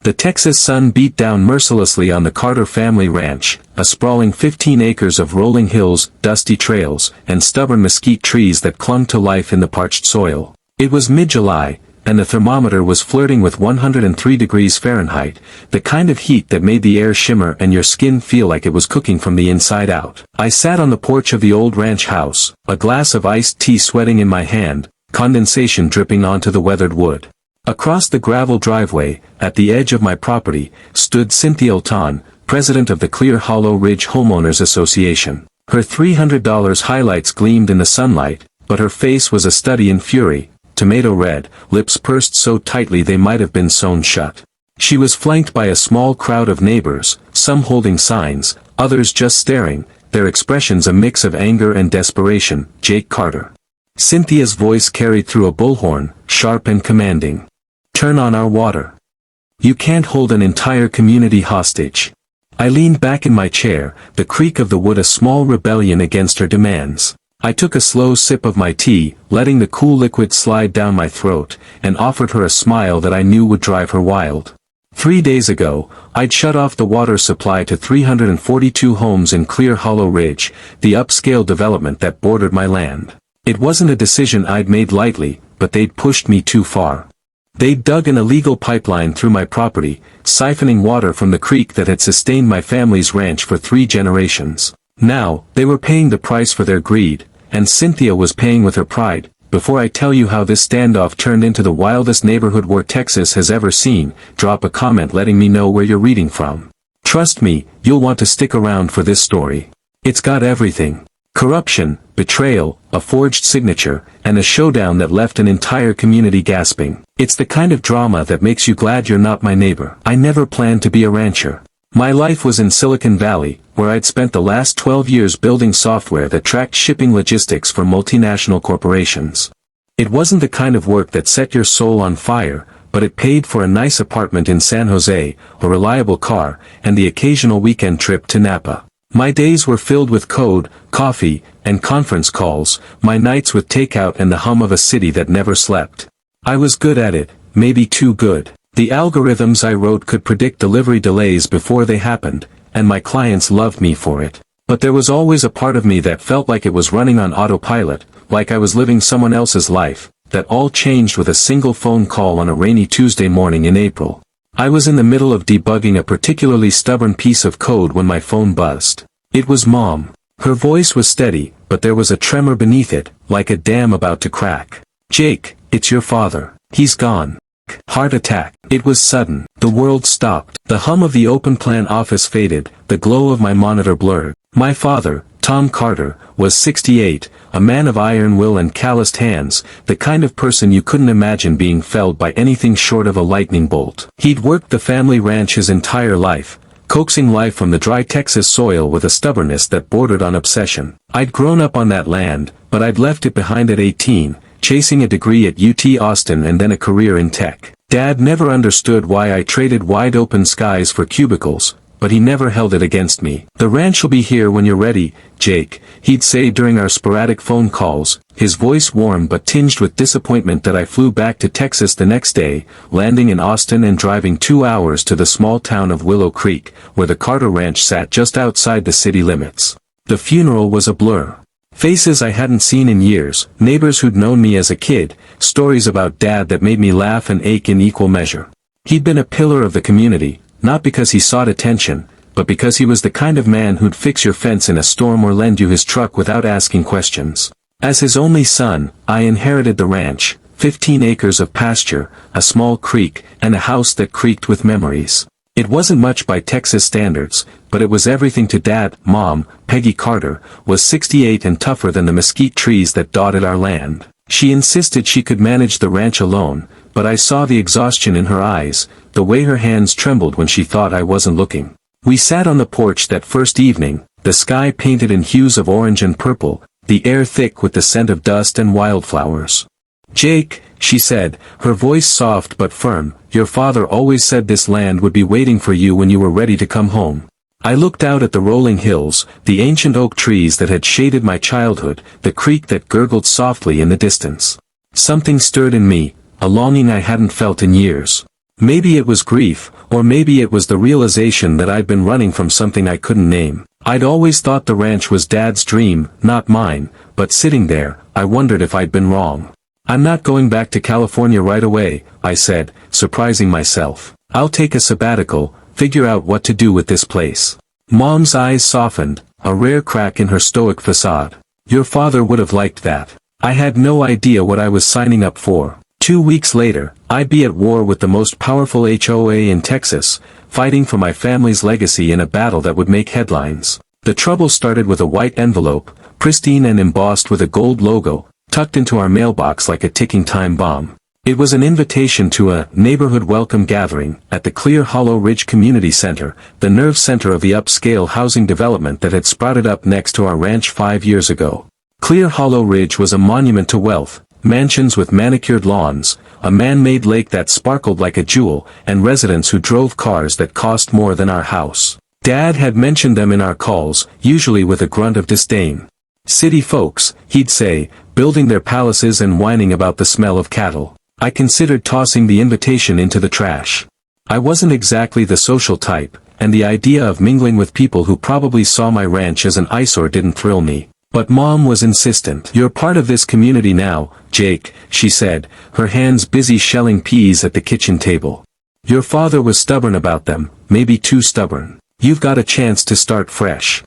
The Texas sun beat down mercilessly on the Carter family ranch, a sprawling 15 acres of rolling hills, dusty trails, and stubborn mesquite trees that clung to life in the parched soil. It was mid-July, and the thermometer was flirting with 103 degrees Fahrenheit, the kind of heat that made the air shimmer and your skin feel like it was cooking from the inside out. I sat on the porch of the old ranch house, a glass of iced tea sweating in my hand, condensation dripping onto the weathered wood. Across the gravel driveway, at the edge of my property, stood Cynthia Olton, president of the Clear Hollow Ridge Homeowners Association. Her $300 highlights gleamed in the sunlight, but her face was a study in fury, tomato red, lips pursed so tightly they might have been sewn shut. She was flanked by a small crowd of neighbors, some holding signs, others just staring, their expressions a mix of anger and desperation. Jake Carter. Cynthia's voice carried through a bullhorn, sharp and commanding. Turn on our water. You can't hold an entire community hostage. I leaned back in my chair, the creak of the wood a small rebellion against her demands. I took a slow sip of my tea, letting the cool liquid slide down my throat, and offered her a smile that I knew would drive her wild. 3 days ago, I'd shut off the water supply to 342 homes in Clear Hollow Ridge, the upscale development that bordered my land. It wasn't a decision I'd made lightly, but they'd pushed me too far. They'd dug an illegal pipeline through my property, siphoning water from the creek that had sustained my family's ranch for 3 generations. Now, they were paying the price for their greed, and Cynthia was paying with her pride. Before I tell you how this standoff turned into the wildest neighborhood war Texas has ever seen, drop a comment letting me know where you're reading from. Trust me, you'll want to stick around for this story. It's got everything. Corruption, betrayal, a forged signature, and a showdown that left an entire community gasping. It's the kind of drama that makes you glad you're not my neighbor. I never planned to be a rancher. My life was in Silicon Valley, where I'd spent the last 12 years building software that tracked shipping logistics for multinational corporations. It wasn't the kind of work that set your soul on fire, but it paid for a nice apartment in San Jose, a reliable car, and the occasional weekend trip to Napa. My days were filled with code, coffee, and conference calls, my nights with takeout and the hum of a city that never slept. I was good at it, maybe too good. The algorithms I wrote could predict delivery delays before they happened, and my clients loved me for it. But there was always a part of me that felt like it was running on autopilot, like I was living someone else's life. That all changed with a single phone call on a rainy Tuesday morning in April. I was in the middle of debugging a particularly stubborn piece of code when my phone buzzed. It was Mom. Her voice was steady, but there was a tremor beneath it, like a dam about to crack. Jake, it's your father. He's gone. Heart attack. It was sudden. The world stopped. The hum of the open plan office faded, the glow of my monitor blurred. My father, Tom Carter, was 68, a man of iron will and calloused hands, the kind of person you couldn't imagine being felled by anything short of a lightning bolt. He'd worked the family ranch his entire life, coaxing life from the dry Texas soil with a stubbornness that bordered on obsession. I'd grown up on that land, but I'd left it behind at 18, chasing a degree at UT Austin and then a career in tech. Dad never understood why I traded wide-open skies for cubicles, but he never held it against me. The ranch will be here when you're ready, Jake, he'd say during our sporadic phone calls, his voice warm but tinged with disappointment that I flew back to Texas the next day, landing in Austin and driving 2 hours to the small town of Willow Creek, where the Carter Ranch sat just outside the city limits. The funeral was a blur. Faces I hadn't seen in years, neighbors who'd known me as a kid, stories about Dad that made me laugh and ache in equal measure. He'd been a pillar of the community, not because he sought attention, but because he was the kind of man who'd fix your fence in a storm or lend you his truck without asking questions. As his only son, I inherited the ranch, 15 acres of pasture, a small creek, and a house that creaked with memories. It wasn't much by Texas standards, but it was everything to Dad. Mom, Peggy Carter, was 68 and tougher than the mesquite trees that dotted our land. She insisted she could manage the ranch alone, but I saw the exhaustion in her eyes, the way her hands trembled when she thought I wasn't looking. We sat on the porch that first evening, the sky painted in hues of orange and purple, the air thick with the scent of dust and wildflowers. Jake, she said, her voice soft but firm, your father always said this land would be waiting for you when you were ready to come home. I looked out at the rolling hills, the ancient oak trees that had shaded my childhood, the creek that gurgled softly in the distance. Something stirred in me, a longing I hadn't felt in years. Maybe it was grief, or maybe it was the realization that I'd been running from something I couldn't name. I'd always thought the ranch was Dad's dream, not mine, but sitting there, I wondered if I'd been wrong. I'm not going back to California right away, I said, surprising myself. I'll take a sabbatical, figure out what to do with this place. Mom's eyes softened, a rare crack in her stoic facade. Your father would have liked that. I had no idea what I was signing up for. 2 weeks later, I'd be at war with the most powerful HOA in Texas, fighting for my family's legacy in a battle that would make headlines. The trouble started with a white envelope, pristine and embossed with a gold logo, tucked into our mailbox like a ticking time bomb. It was an invitation to a neighborhood welcome gathering at the Clear Hollow Ridge Community Center, the nerve center of the upscale housing development that had sprouted up next to our ranch 5 years ago. Clear Hollow Ridge was a monument to wealth, mansions with manicured lawns, a man-made lake that sparkled like a jewel, and residents who drove cars that cost more than our house. Dad had mentioned them in our calls, usually with a grunt of disdain. City folks, he'd say, building their palaces and whining about the smell of cattle. I considered tossing the invitation into the trash. I wasn't exactly the social type, and the idea of mingling with people who probably saw my ranch as an eyesore didn't thrill me. But Mom was insistent. You're part of this community now, Jake, she said, her hands busy shelling peas at the kitchen table. Your father was stubborn about them, maybe too stubborn. You've got a chance to start fresh.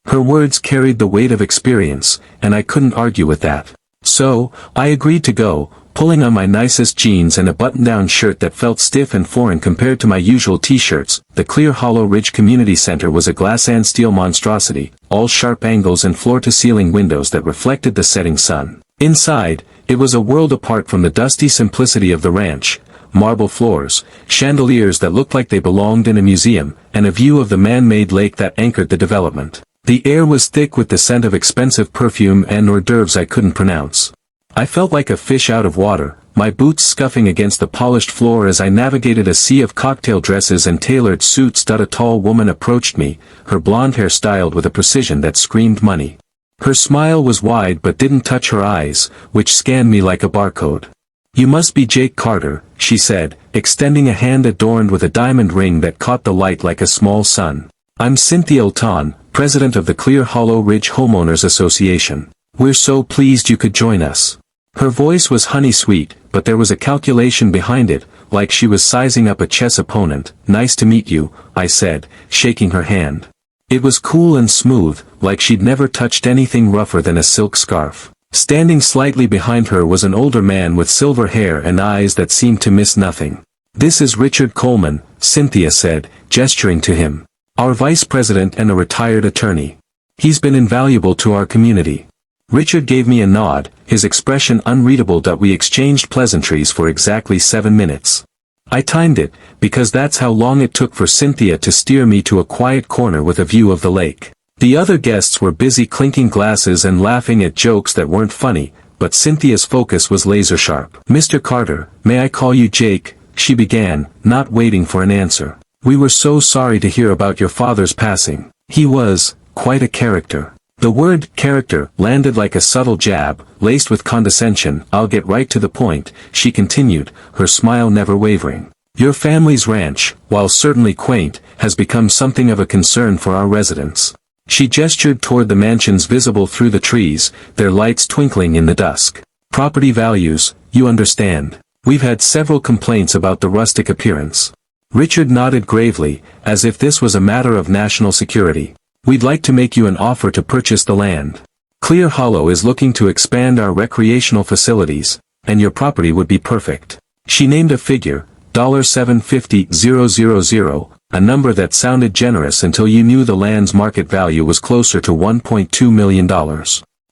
Her words carried the weight of experience, and I couldn't argue with that. So, I agreed to go, pulling on my nicest jeans and a button-down shirt that felt stiff and foreign compared to my usual t-shirts. The Clear Hollow Ridge Community Center was a glass and steel monstrosity, all sharp angles and floor-to-ceiling windows that reflected the setting sun. Inside, it was a world apart from the dusty simplicity of the ranch. Marble floors, chandeliers that looked like they belonged in a museum, and a view of the man-made lake that anchored the development. The air was thick with the scent of expensive perfume and hors d'oeuvres I couldn't pronounce. I felt like a fish out of water, my boots scuffing against the polished floor as I navigated a sea of cocktail dresses and tailored suits. A tall woman approached me, her blonde hair styled with a precision that screamed money. Her smile was wide but didn't touch her eyes, which scanned me like a barcode. You must be Jake Carter, she said, extending a hand adorned with a diamond ring that caught the light like a small sun. I'm Cynthia Olton, president of the Clear Hollow Ridge Homeowners Association. We're so pleased you could join us. Her voice was honey-sweet, but there was a calculation behind it, like she was sizing up a chess opponent. Nice to meet you, I said, shaking her hand. It was cool and smooth, like she'd never touched anything rougher than a silk scarf. Standing slightly behind her was an older man with silver hair and eyes that seemed to miss nothing. This is Richard Coleman, Cynthia said, gesturing to him. Our vice president and a retired attorney. He's been invaluable to our community. Richard gave me a nod, his expression unreadable. We exchanged pleasantries for exactly 7 minutes. I timed it, because that's how long it took for Cynthia to steer me to a quiet corner with a view of the lake. The other guests were busy clinking glasses and laughing at jokes that weren't funny, but Cynthia's focus was laser-sharp. Mr. Carter, may I call you Jake? She began, not waiting for an answer. We were so sorry to hear about your father's passing. He was quite a character. The word character landed like a subtle jab, laced with condescension. I'll get right to the point, she continued, her smile never wavering. Your family's ranch, while certainly quaint, has become something of a concern for our residents. She gestured toward the mansions visible through the trees, their lights twinkling in the dusk. Property values, you understand. We've had several complaints about the rustic appearance. Richard nodded gravely, as if this was a matter of national security. We'd like to make you an offer to purchase the land. Clear Hollow is looking to expand our recreational facilities, and your property would be perfect. She named a figure, $750,000, a number that sounded generous until you knew the land's market value was closer to $1.2 million.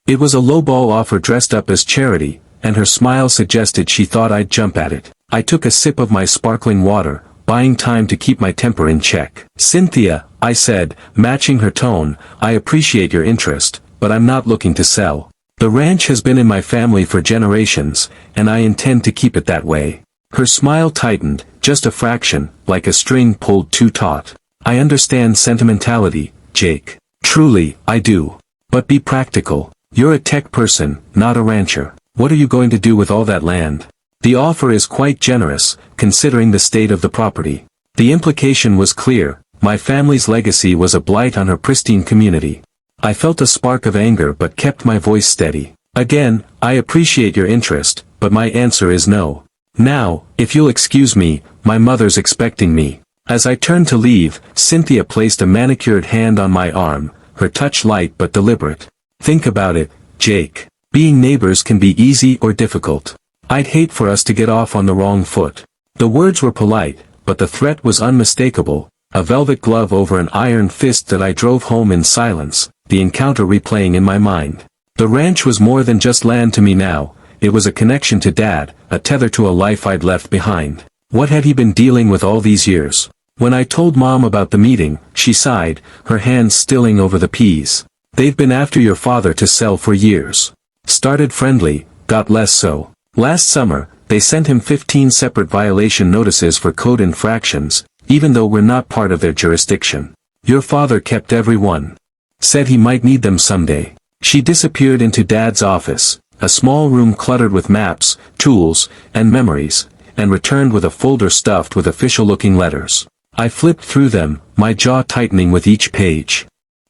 It was a lowball offer dressed up as charity, and her smile suggested she thought I'd jump at it. I took a sip of my sparkling water, buying time to keep my temper in check. Cynthia, I said, matching her tone, I appreciate your interest, but I'm not looking to sell. The ranch has been in my family for generations, and I intend to keep it that way. Her smile tightened, just a fraction, like a string pulled too taut. I understand sentimentality, Jake. Truly, I do. But be practical. You're a tech person, not a rancher. What are you going to do with all that land? The offer is quite generous, considering the state of the property. The implication was clear: my family's legacy was a blight on her pristine community. I felt a spark of anger but kept my voice steady. Again, I appreciate your interest, but my answer is no. Now, if you'll excuse me, my mother's expecting me. As I turned to leave, Cynthia placed a manicured hand on my arm, her touch light but deliberate. Think about it, Jake. Being neighbors can be easy or difficult. I'd hate for us to get off on the wrong foot. The words were polite, but the threat was unmistakable, a velvet glove over an iron fist that I drove home in silence, the encounter replaying in my mind. The ranch was more than just land to me now, it was a connection to Dad, a tether to a life I'd left behind. What had he been dealing with all these years? When I told Mom about the meeting, she sighed, her hands stilling over the peas. They've been after your father to sell for years. Started friendly, got less so. Last summer, they sent him 15 separate violation notices for code infractions, even though we're not part of their jurisdiction. Your father kept every one. Said he might need them someday. She disappeared into Dad's office, a small room cluttered with maps, tools, and memories, and returned with a folder stuffed with official-looking letters. I flipped through them, my jaw tightening with each page.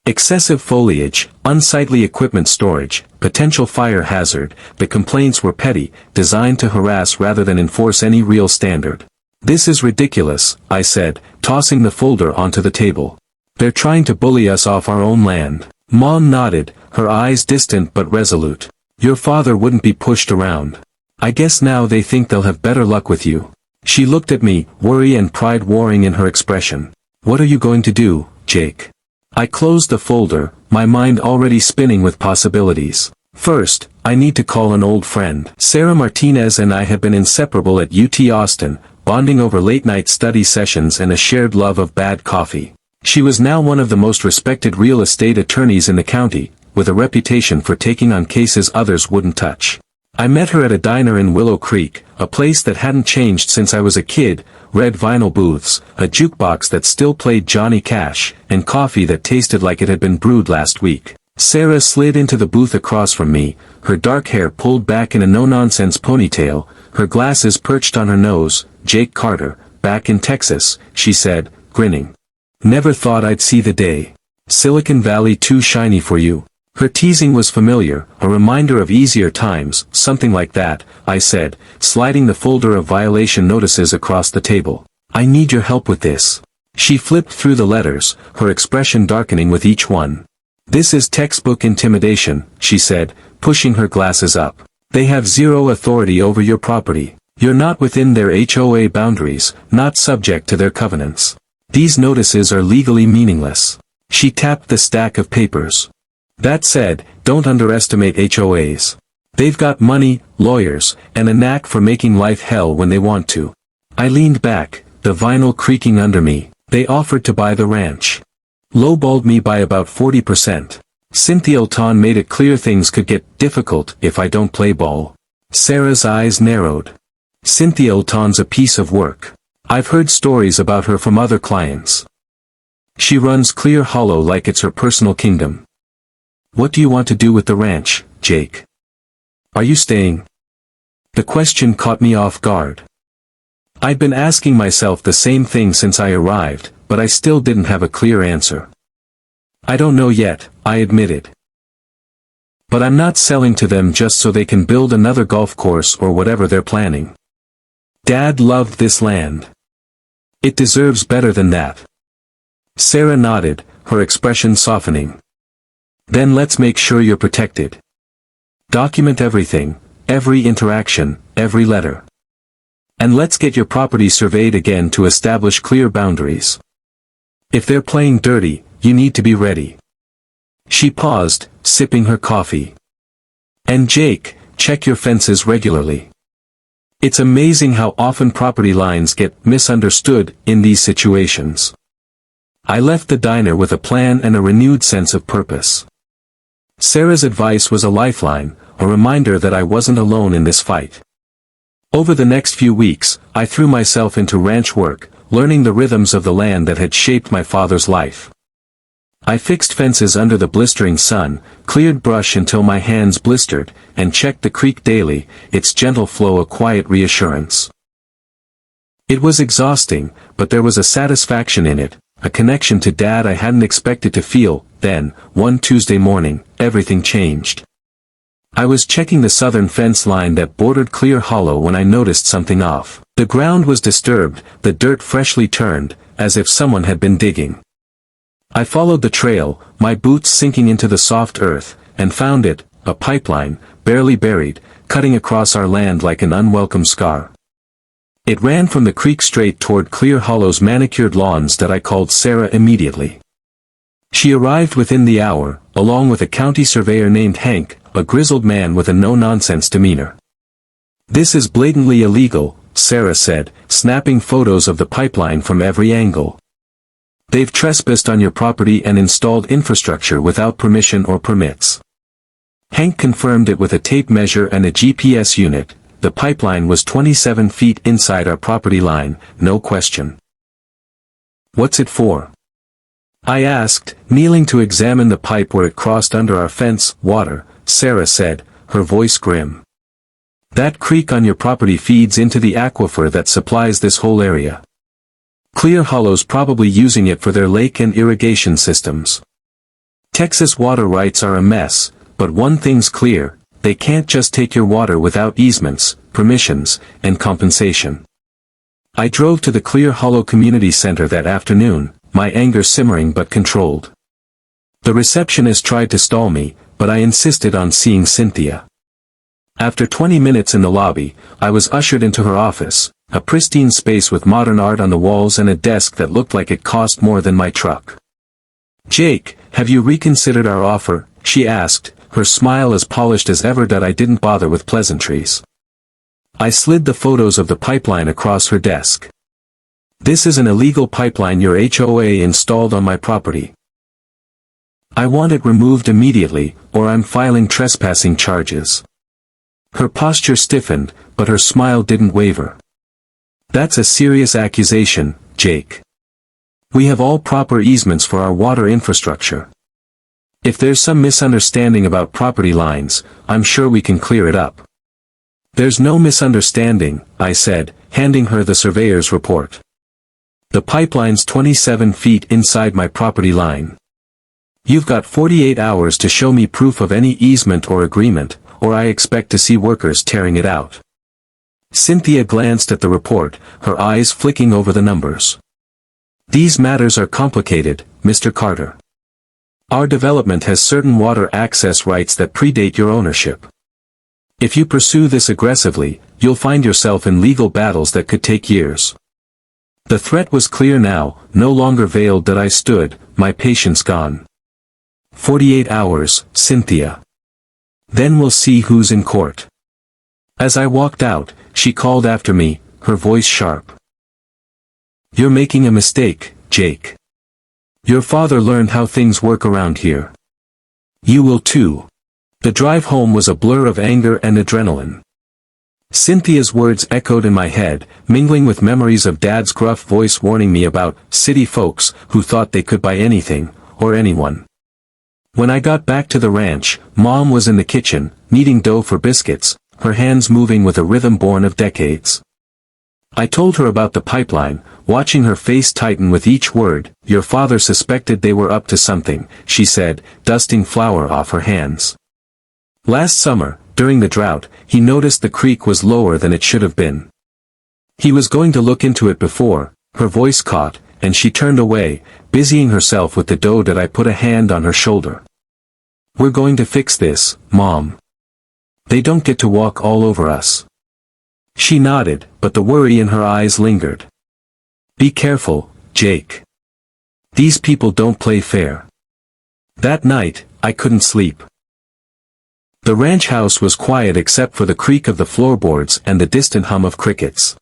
Excessive foliage, unsightly equipment storage, potential fire hazard, the complaints were petty, designed to harass rather than enforce any real standard. This is ridiculous, I said, tossing the folder onto the table. They're trying to bully us off our own land. Mom nodded, her eyes distant but resolute. Your father wouldn't be pushed around. I guess now they think they'll have better luck with you. She looked at me, worry and pride warring in her expression. What are you going to do, Jake? I closed the folder, my mind already spinning with possibilities. First, I need to call an old friend. Sarah Martinez and I have been inseparable at UT Austin, bonding over late-night study sessions and a shared love of bad coffee. She was now one of the most respected real estate attorneys in the county, with a reputation for taking on cases others wouldn't touch. I met her at a diner in Willow Creek, a place that hadn't changed since I was a kid, red vinyl booths, a jukebox that still played Johnny Cash, and coffee that tasted like it had been brewed last week. Sarah slid into the booth across from me, her dark hair pulled back in a no-nonsense ponytail, her glasses perched on her nose. Jake Carter, back in Texas, she said, grinning. Never thought I'd see the day. Silicon Valley too shiny for you. Her teasing was familiar, a reminder of easier times, something like that, I said, sliding the folder of violation notices across the table. I need your help with this. She flipped through the letters, her expression darkening with each one. This is textbook intimidation, she said, pushing her glasses up. They have zero authority over your property. You're not within their HOA boundaries, not subject to their covenants. These notices are legally meaningless. She tapped the stack of papers. That said, don't underestimate HOAs. They've got money, lawyers, and a knack for making life hell when they want to. I leaned back, the vinyl creaking under me. They offered to buy the ranch. Lowballed me by about 40%. Cynthia Elton made it clear things could get difficult if I don't play ball. Sarah's eyes narrowed. Cynthia Elton's a piece of work. I've heard stories about her from other clients. She runs Clear Hollow like it's her personal kingdom. What do you want to do with the ranch, Jake? Are you staying? The question caught me off guard. I'd been asking myself the same thing since I arrived, but I still didn't have a clear answer. I don't know yet, I admitted. But I'm not selling to them just so they can build another golf course or whatever they're planning. Dad loved this land. It deserves better than that. Sarah nodded, her expression softening. Then let's make sure you're protected. Document everything, every interaction, every letter. And let's get your property surveyed again to establish clear boundaries. If they're playing dirty, you need to be ready. She paused, sipping her coffee. And Jake, check your fences regularly. It's amazing how often property lines get misunderstood in these situations. I left the diner with a plan and a renewed sense of purpose. Sarah's advice was a lifeline, a reminder that I wasn't alone in this fight. Over the next few weeks, I threw myself into ranch work, learning the rhythms of the land that had shaped my father's life. I fixed fences under the blistering sun, cleared brush until my hands blistered, and checked the creek daily, its gentle flow a quiet reassurance. It was exhausting, but there was a satisfaction in it, a connection to Dad I hadn't expected to feel. Then, one Tuesday morning, everything changed. I was checking the southern fence line that bordered Clear Hollow when I noticed something off. The ground was disturbed, the dirt freshly turned, as if someone had been digging. I followed the trail, my boots sinking into the soft earth, and found it, a pipeline, barely buried, cutting across our land like an unwelcome scar. It ran from the creek straight toward Clear Hollow's manicured lawns that I called Sarah immediately. She arrived within the hour, along with a county surveyor named Hank, a grizzled man with a no-nonsense demeanor. "This is blatantly illegal," Sarah said, snapping photos of the pipeline from every angle. "They've trespassed on your property and installed infrastructure without permission or permits." Hank confirmed it with a tape measure and a GPS unit. The pipeline was 27 feet inside our property line, no question. "What's it for?" I asked, kneeling to examine the pipe where it crossed under our fence. "Water," Sarah said, her voice grim. "That creek on your property feeds into the aquifer that supplies this whole area. Clear Hollow's probably using it for their lake and irrigation systems. Texas water rights are a mess, but one thing's clear, they can't just take your water without easements, permissions, and compensation." I drove to the Clear Hollow Community Center that afternoon, my anger simmering but controlled. The receptionist tried to stall me, but I insisted on seeing Cynthia. After 20 minutes in the lobby, I was ushered into her office, a pristine space with modern art on the walls and a desk that looked like it cost more than my truck. "Jake, have you reconsidered our offer?" she asked, her smile as polished as ever that I didn't bother with pleasantries. I slid the photos of the pipeline across her desk. "This is an illegal pipeline your HOA installed on my property. I want it removed immediately, or I'm filing trespassing charges." Her posture stiffened, but her smile didn't waver. "That's a serious accusation, Jake. We have all proper easements for our water infrastructure. If there's some misunderstanding about property lines, I'm sure we can clear it up." "There's no misunderstanding," I said, handing her the surveyor's report. "The pipeline's 27 feet inside my property line. You've got 48 hours to show me proof of any easement or agreement, or I expect to see workers tearing it out." Cynthia glanced at the report, her eyes flicking over the numbers. "These matters are complicated, Mr. Carter. Our development has certain water access rights that predate your ownership. If you pursue this aggressively, you'll find yourself in legal battles that could take years." The threat was clear now, no longer veiled that I stood, my patience gone. 48 hours, Cynthia. Then we'll see who's in court." As I walked out, she called after me, her voice sharp. "You're making a mistake, Jake. Your father learned how things work around here. You will too." The drive home was a blur of anger and adrenaline. Cynthia's words echoed in my head, mingling with memories of Dad's gruff voice warning me about city folks who thought they could buy anything, or anyone. When I got back to the ranch, Mom was in the kitchen, kneading dough for biscuits, her hands moving with a rhythm born of decades. I told her about the pipeline, watching her face tighten with each word. "Your father suspected they were up to something," she said, dusting flour off her hands. "Last summer, during the drought, he noticed the creek was lower than it should have been. He was going to look into it before." Her voice caught, and she turned away, busying herself with the dough that I put a hand on her shoulder. "We're going to fix this, Mom. They don't get to walk all over us." She nodded, but the worry in her eyes lingered. "Be careful, Jake. These people don't play fair." That night, I couldn't sleep. The ranch house was quiet except for the creak of the floorboards and the distant hum of crickets.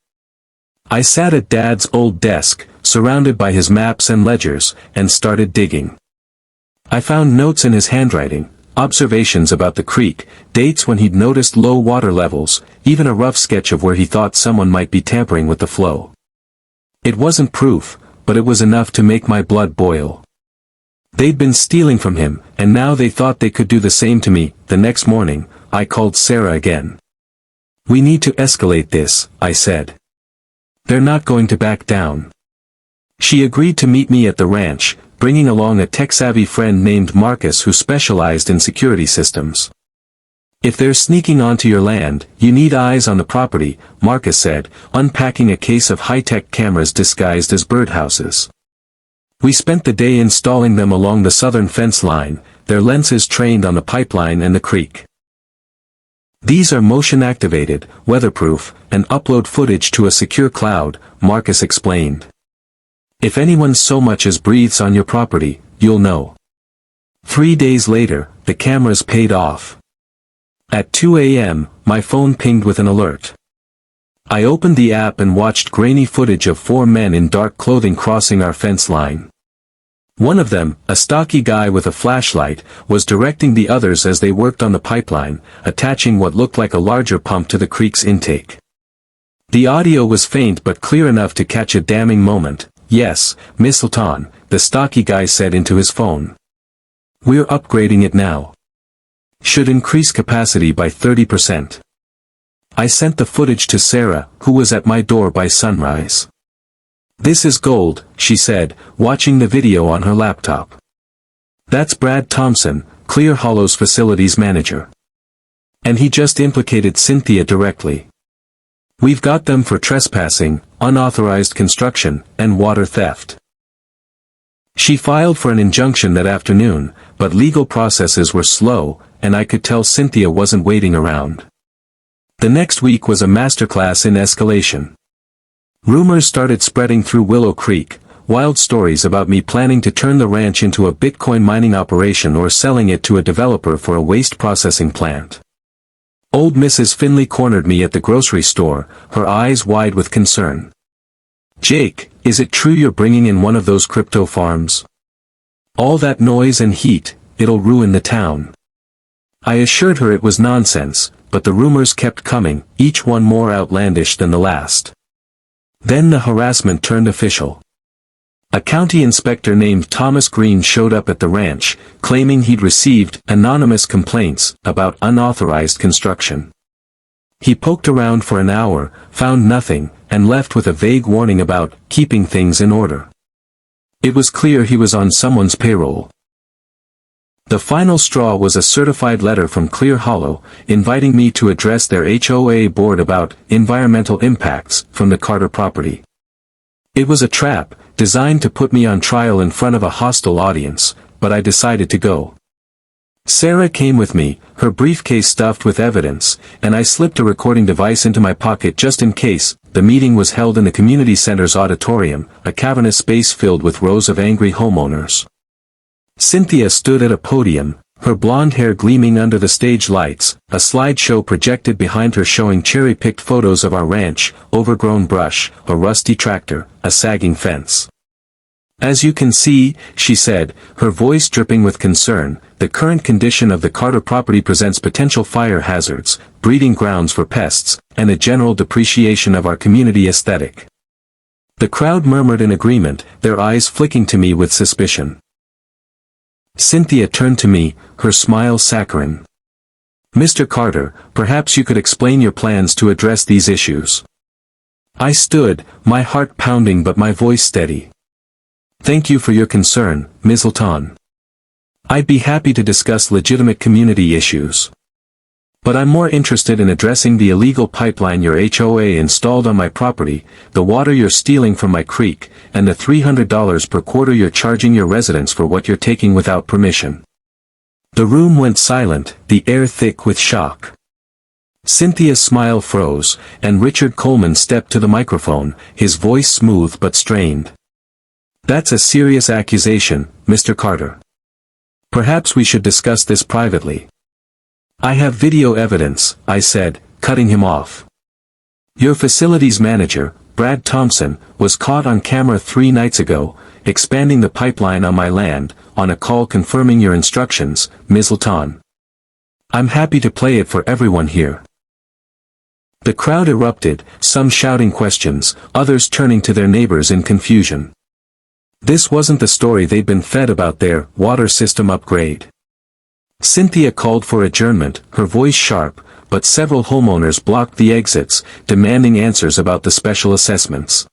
I sat at Dad's old desk, surrounded by his maps and ledgers, and started digging. I found notes in his handwriting, observations about the creek, dates when he'd noticed low water levels, even a rough sketch of where he thought someone might be tampering with the flow. It wasn't proof, but it was enough to make my blood boil. They'd been stealing from him, and now they thought they could do the same to me. The next morning, I called Sarah again. "We need to escalate this," I said. "They're not going to back down." She agreed to meet me at the ranch, bringing along a tech-savvy friend named Marcus who specialized in security systems. "If they're sneaking onto your land, you need eyes on the property," Marcus said, unpacking a case of high-tech cameras disguised as birdhouses. We spent the day installing them along the southern fence line, their lenses trained on the pipeline and the creek. "These are motion-activated, weatherproof, and upload footage to a secure cloud," Marcus explained. "If anyone so much as breathes on your property, you'll know." 3 days later, the cameras paid off. At 2 a.m., my phone pinged with an alert. I opened the app and watched grainy footage of 4 men in dark clothing crossing our fence line. One of them, a stocky guy with a flashlight, was directing the others as they worked on the pipeline, attaching what looked like a larger pump to the creek's intake. The audio was faint but clear enough to catch a damning moment. "Yes, Miss Hilton," the stocky guy said into his phone. "We're upgrading it now. Should increase capacity by 30%. I sent the footage to Sarah, who was at my door by sunrise. "This is gold," she said, watching the video on her laptop. "That's Brad Thompson, Clear Hollow's facilities manager. And he just implicated Cynthia directly. We've got them for trespassing, unauthorized construction, and water theft." She filed for an injunction that afternoon, but legal processes were slow, and I could tell Cynthia wasn't waiting around. The next week was a masterclass in escalation. Rumors started spreading through Willow Creek, wild stories about me planning to turn the ranch into a Bitcoin mining operation or selling it to a developer for a waste processing plant. Old Mrs. Finley cornered me at the grocery store, her eyes wide with concern. "Jake, is it true you're bringing in one of those crypto farms? All that noise and heat, it'll ruin the town." I assured her it was nonsense, but the rumors kept coming, each one more outlandish than the last. Then the harassment turned official. A county inspector named Thomas Green showed up at the ranch, claiming he'd received anonymous complaints about unauthorized construction. He poked around for an hour, found nothing, and left with a vague warning about keeping things in order. It was clear he was on someone's payroll. The final straw was a certified letter from Clear Hollow, inviting me to address their HOA board about environmental impacts from the Carter property. It was a trap, designed to put me on trial in front of a hostile audience, but I decided to go. Sarah came with me, her briefcase stuffed with evidence, and I slipped a recording device into my pocket just in case. The meeting was held in the community center's auditorium, a cavernous space filled with rows of angry homeowners. Cynthia stood at a podium, her blonde hair gleaming under the stage lights, a slideshow projected behind her showing cherry-picked photos of our ranch, overgrown brush, a rusty tractor, a sagging fence. "As you can see," she said, her voice dripping with concern, "the current condition of the Carter property presents potential fire hazards, breeding grounds for pests, and a general depreciation of our community aesthetic." The crowd murmured in agreement, their eyes flicking to me with suspicion. Cynthia turned to me, her smile saccharine. "Mr. Carter, perhaps you could explain your plans to address these issues." I stood, my heart pounding but my voice steady. "Thank you for your concern, Ms. Hilton. I'd be happy to discuss legitimate community issues. But I'm more interested in addressing the illegal pipeline your HOA installed on my property, the water you're stealing from my creek, and the $300 per quarter you're charging your residents for what you're taking without permission." The room went silent, the air thick with shock. Cynthia's smile froze, and Richard Coleman stepped to the microphone, his voice smooth but strained. "That's a serious accusation, Mr. Carter. Perhaps we should discuss this privately." "I have video evidence," I said, cutting him off. "Your facilities manager, Brad Thompson, was caught on camera 3 nights ago, expanding the pipeline on my land, on a call confirming your instructions, Ms. Hilton. I'm happy to play it for everyone here." The crowd erupted, some shouting questions, others turning to their neighbors in confusion. This wasn't the story they'd been fed about their water system upgrade. Cynthia called for adjournment, her voice sharp, but several homeowners blocked the exits, demanding answers about the special assessments.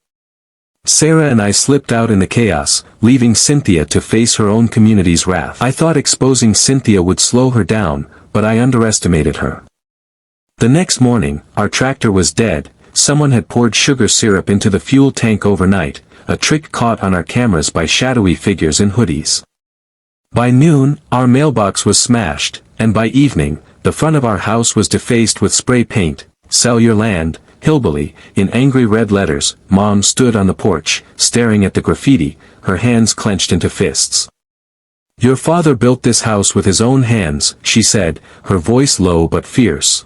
Sarah and I slipped out in the chaos, leaving Cynthia to face her own community's wrath. I thought exposing Cynthia would slow her down, but I underestimated her. The next morning, our tractor was dead. Someone had poured sugar syrup into the fuel tank overnight, a trick caught on our cameras by shadowy figures in hoodies. By noon, our mailbox was smashed, and by evening, the front of our house was defaced with spray paint. "Sell your land, hillbilly," in angry red letters. Mom stood on the porch, staring at the graffiti, her hands clenched into fists. "Your father built this house with his own hands," she said, her voice low but fierce.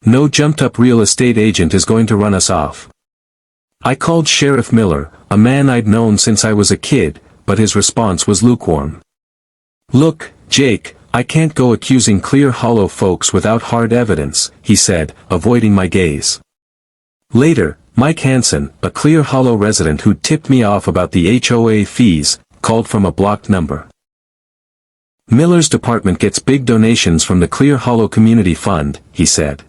"No jumped-up real estate agent is going to run us off." I called Sheriff Miller, a man I'd known since I was a kid, but his response was lukewarm. "Look, Jake, I can't go accusing Clear Hollow folks without hard evidence," he said, avoiding my gaze. Later, Mike Hansen, a Clear Hollow resident who'd tipped me off about the HOA fees, called from a blocked number. "Miller's department gets big donations from the Clear Hollow Community Fund," he said.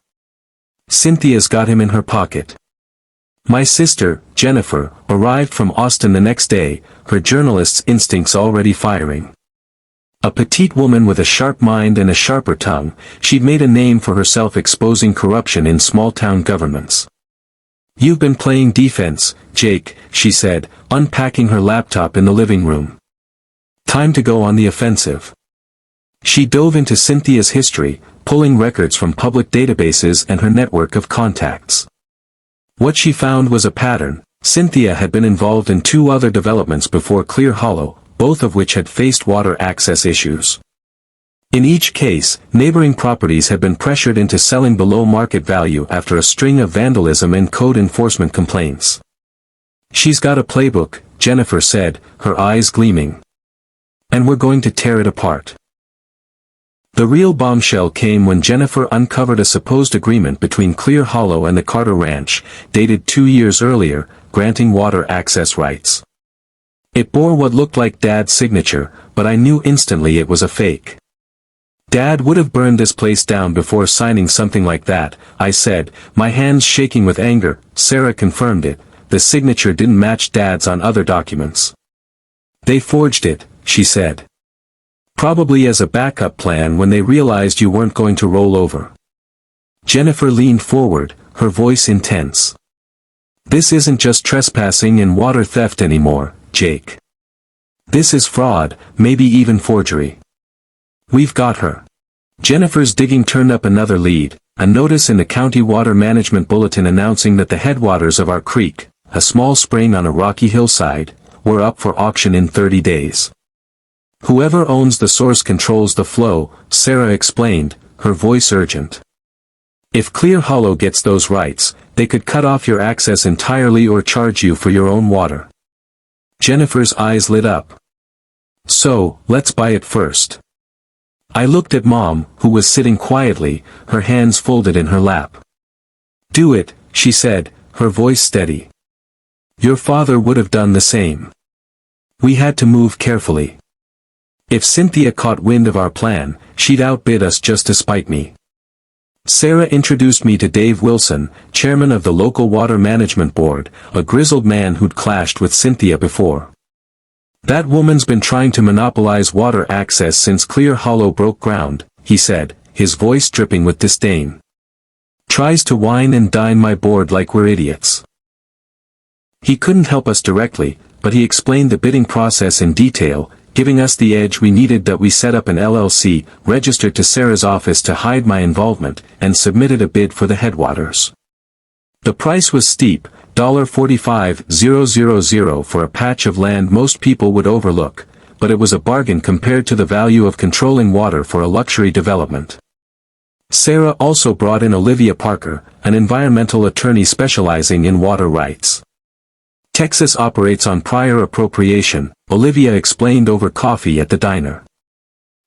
"Cynthia's got him in her pocket." My sister, Jennifer, arrived from Austin the next day, her journalist's instincts already firing. A petite woman with a sharp mind and a sharper tongue, she'd made a name for herself exposing corruption in small-town governments. "You've been playing defense, Jake," she said, unpacking her laptop in the living room. "Time to go on the offensive." She dove into Cynthia's history, pulling records from public databases and her network of contacts. What she found was a pattern. Cynthia had been involved in 2 other developments before Clear Hollow, both of which had faced water access issues. In each case, neighboring properties had been pressured into selling below market value after a string of vandalism and code enforcement complaints. "She's got a playbook," Jennifer said, her eyes gleaming. "And we're going to tear it apart." The real bombshell came when Jennifer uncovered a supposed agreement between Clear Hollow and the Carter Ranch, dated 2 years earlier, granting water access rights. It bore what looked like Dad's signature, but I knew instantly it was a fake. "Dad would have burned this place down before signing something like that," I said, my hands shaking with anger. Sarah confirmed it. The signature didn't match Dad's on other documents. "They forged it," she said. "Probably as a backup plan when they realized you weren't going to roll over." Jennifer leaned forward, her voice intense. "This isn't just trespassing and water theft anymore, Jake. This is fraud, maybe even forgery. We've got her." Jennifer's digging turned up another lead, a notice in the county water management bulletin announcing that the headwaters of our creek, a small spring on a rocky hillside, were up for auction in 30 days. "Whoever owns the source controls the flow," Sarah explained, her voice urgent. "If Clear Hollow gets those rights, they could cut off your access entirely or charge you for your own water." Jennifer's eyes lit up. "So, let's buy it first." I looked at Mom, who was sitting quietly, her hands folded in her lap. "Do it," she said, her voice steady. "Your father would have done the same." We had to move carefully. If Cynthia caught wind of our plan, she'd outbid us just to spite me. Sarah introduced me to Dave Wilson, chairman of the local water management board, a grizzled man who'd clashed with Cynthia before. "That woman's been trying to monopolize water access since Clear Hollow broke ground," he said, his voice dripping with disdain. "Tries to wine and dine my board like we're idiots." He couldn't help us directly, but he explained the bidding process in detail, giving us the edge we needed. That we set up an LLC, registered to Sarah's office to hide my involvement, and submitted a bid for the headwaters. The price was steep, $45,000 for a patch of land most people would overlook, but it was a bargain compared to the value of controlling water for a luxury development. Sarah also brought in Olivia Parker, an environmental attorney specializing in water rights. "Texas operates on prior appropriation," Olivia explained over coffee at the diner.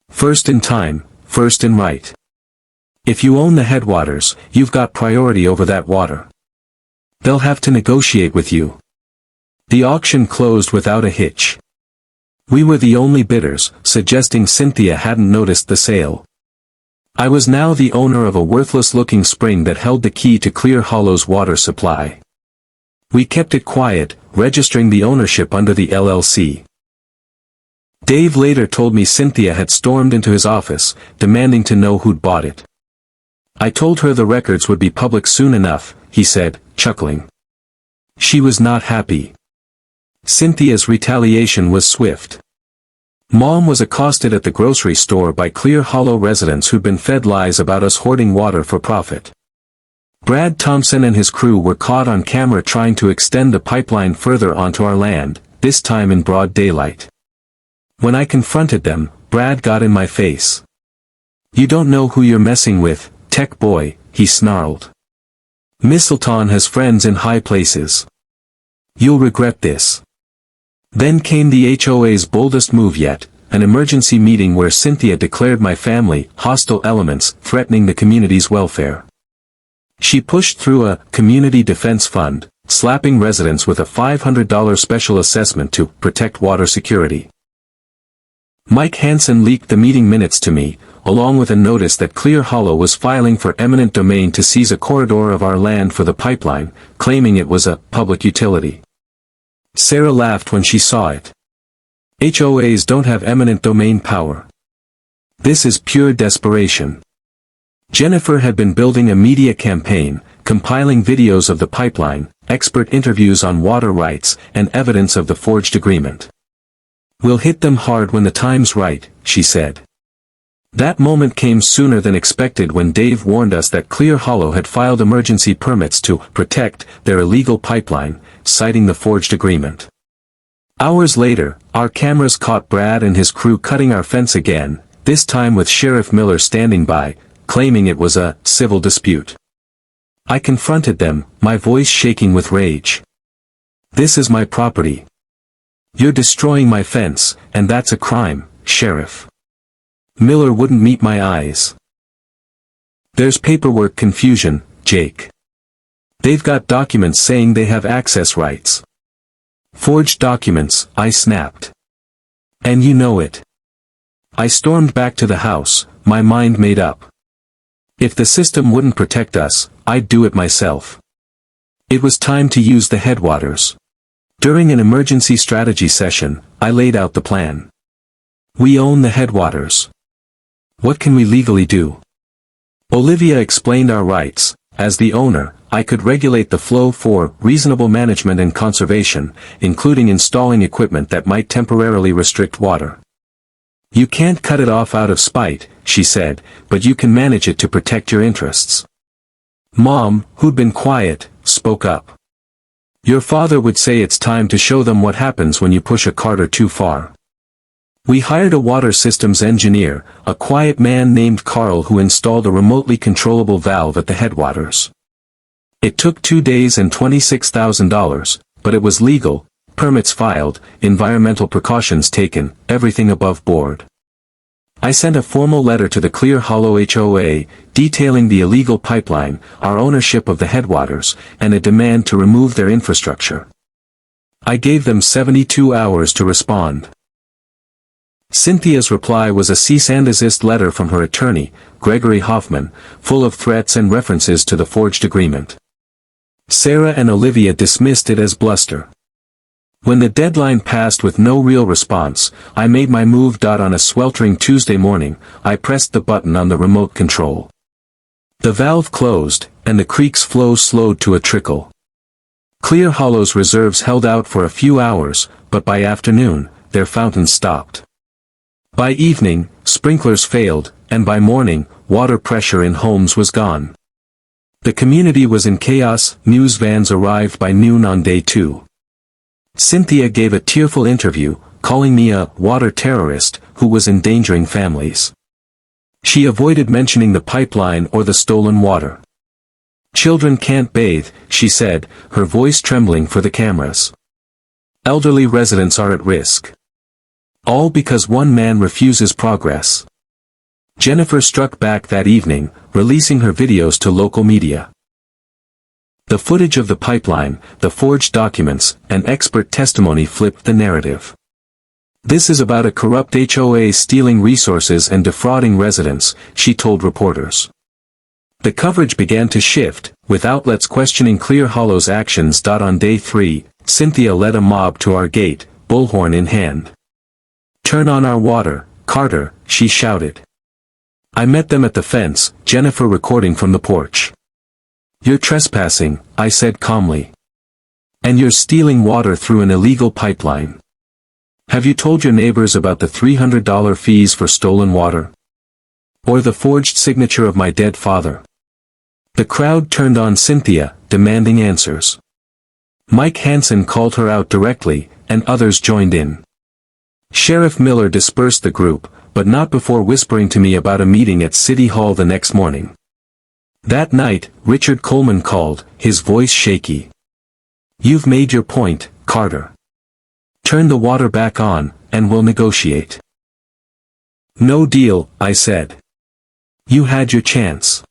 "First in time, first in right. If you own the headwaters, you've got priority over that water. They'll have to negotiate with you." The auction closed without a hitch. We were the only bidders, suggesting Cynthia hadn't noticed the sale. I was now the owner of a worthless-looking spring that held the key to Clear Hollow's water supply. We kept it quiet, registering the ownership under the LLC. Dave later told me Cynthia had stormed into his office, demanding to know who'd bought it. I told her the records would be public soon enough, he said, chuckling. She was not happy. Cynthia's retaliation was swift. Mom was accosted at the grocery store by Clear Hollow residents who'd been fed lies about us hoarding water for profit. Brad Thompson and his crew were caught on camera trying to extend the pipeline further onto our land, this time in broad daylight. When I confronted them, Brad got in my face. "You don't know who you're messing with, tech boy," he snarled. "Mistleton has friends in high places. You'll regret this." Then came the HOA's boldest move yet, an emergency meeting where Cynthia declared my family hostile elements threatening the community's welfare. She pushed through a community defense fund, slapping residents with a $500 special assessment to protect water security. Mike Hansen leaked the meeting minutes to me, along with a notice that Clear Hollow was filing for eminent domain to seize a corridor of our land for the pipeline, claiming it was a public utility. Sarah laughed when she saw it. HOAs don't have eminent domain power. This is pure desperation. Jennifer had been building a media campaign, compiling videos of the pipeline, expert interviews on water rights, and evidence of the forged agreement. "We'll hit them hard when the time's right," she said. That moment came sooner than expected when Dave warned us that Clear Hollow had filed emergency permits to protect their illegal pipeline, citing the forged agreement. Hours later, our cameras caught Brad and his crew cutting our fence again, this time with Sheriff Miller standing by, claiming it was a civil dispute. I confronted them, my voice shaking with rage. "This is my property. You're destroying my fence, and that's a crime, Sheriff." Miller wouldn't meet my eyes. "There's paperwork confusion, Jake. They've got documents saying they have access rights." "Forged documents," I snapped. "And you know it." I stormed back to the house, my mind made up. If the system wouldn't protect us, I'd do it myself. It was time to use the headwaters. During an emergency strategy session, I laid out the plan. We own the headwaters. What can we legally do? Olivia explained our rights. As the owner, I could regulate the flow for reasonable management and conservation, including installing equipment that might temporarily restrict water. "You can't cut it off out of spite," she said, "but you can manage it to protect your interests." Mom, who'd been quiet, spoke up. "Your father would say it's time to show them what happens when you push a carter too far." We hired a water systems engineer, a quiet man named Carl who installed a remotely controllable valve at the headwaters. It took 2 days and $26,000, but it was legal, permits filed, environmental precautions taken, everything above board. I sent a formal letter to the Clear Hollow HOA, detailing the illegal pipeline, our ownership of the headwaters, and a demand to remove their infrastructure. I gave them 72 hours to respond. Cynthia's reply was a cease and desist letter from her attorney, Gregory Hoffman, full of threats and references to the forged agreement. Sarah and Olivia dismissed it as bluster. When the deadline passed with no real response, I made my move. On a sweltering Tuesday morning, I pressed the button on the remote control. The valve closed, and the creek's flow slowed to a trickle. Clear Hollow's reserves held out for a few hours, but by afternoon, their fountains stopped. By evening, sprinklers failed, and by morning, water pressure in homes was gone. The community was in chaos. News vans arrived by noon on day 2. Cynthia gave a tearful interview, calling me a water terrorist who was endangering families. She avoided mentioning the pipeline or the stolen water. "Children can't bathe," she said, her voice trembling for the cameras. "Elderly residents are at risk. All because one man refuses progress." Jennifer struck back that evening, releasing her videos to local media. The footage of the pipeline, the forged documents, and expert testimony flipped the narrative. "This is about a corrupt HOA stealing resources and defrauding residents," she told reporters. The coverage began to shift, with outlets questioning Clear Hollow's actions. On day 3, Cynthia led a mob to our gate, bullhorn in hand. "Turn on our water, Carter," she shouted. I met them at the fence, Jennifer recording from the porch. "You're trespassing," I said calmly. "And you're stealing water through an illegal pipeline. Have you told your neighbors about the $300 fees for stolen water? Or the forged signature of my dead father?" The crowd turned on Cynthia, demanding answers. Mike Hansen called her out directly, and others joined in. Sheriff Miller dispersed the group, but not before whispering to me about a meeting at City Hall the next morning. That night, Richard Coleman called, his voice shaky. "You've made your point, Carter. Turn the water back on, and we'll negotiate." "No deal," I said. "You had your chance."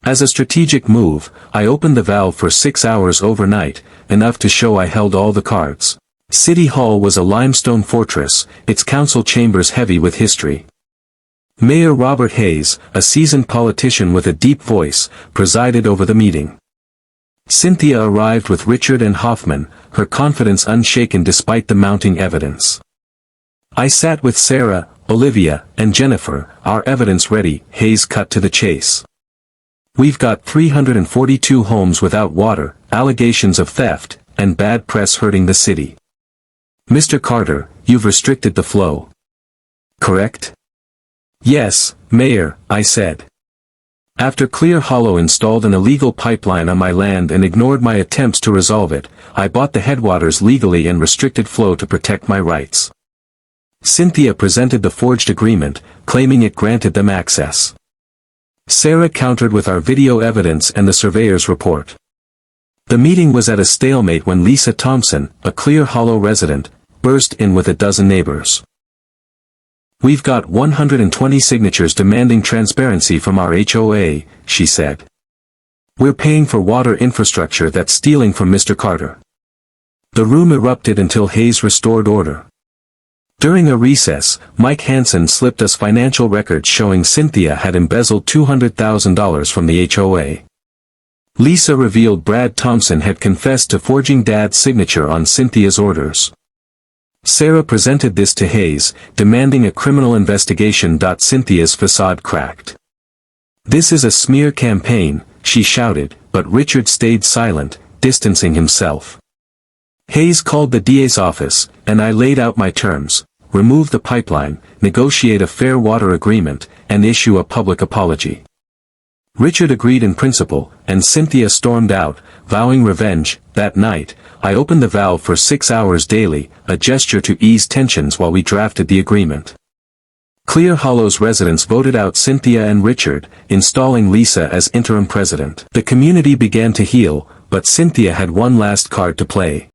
As a strategic move, I opened the valve for 6 hours overnight, enough to show I held all the cards. City Hall was a limestone fortress, its council chambers heavy with history. Mayor Robert Hayes, a seasoned politician with a deep voice, presided over the meeting. Cynthia arrived with Richard and Hoffman, her confidence unshaken despite the mounting evidence. I sat with Sarah, Olivia, and Jennifer, our evidence ready. Hayes cut to the chase. "We've got 342 homes without water, allegations of theft, and bad press hurting the city. Mr. Carter, you've restricted the flow. Correct?" "Yes, Mayor," I said. "After Clear Hollow installed an illegal pipeline on my land and ignored my attempts to resolve it, I bought the headwaters legally and restricted flow to protect my rights." Cynthia presented the forged agreement, claiming it granted them access. Sarah countered with our video evidence and the surveyor's report. The meeting was at a stalemate when Lisa Thompson, a Clear Hollow resident, burst in with a dozen neighbors. "We've got 120 signatures demanding transparency from our HOA," she said. "We're paying for water infrastructure that's stealing from Mr. Carter." The room erupted until Hayes restored order. During a recess, Mike Hansen slipped us financial records showing Cynthia had embezzled $200,000 from the HOA. Lisa revealed Brad Thompson had confessed to forging Dad's signature on Cynthia's orders. Sarah presented this to Hayes, demanding a criminal investigation. Cynthia's facade cracked. "This is a smear campaign," she shouted, but Richard stayed silent, distancing himself. Hayes called the DA's office, and I laid out my terms: remove the pipeline, negotiate a fair water agreement, and issue a public apology. Richard agreed in principle, and Cynthia stormed out, vowing revenge. That night, I opened the valve for 6 hours daily, a gesture to ease tensions while we drafted the agreement. Clear Hollow's residents voted out Cynthia and Richard, installing Lisa as interim president. The community began to heal, but Cynthia had one last card to play.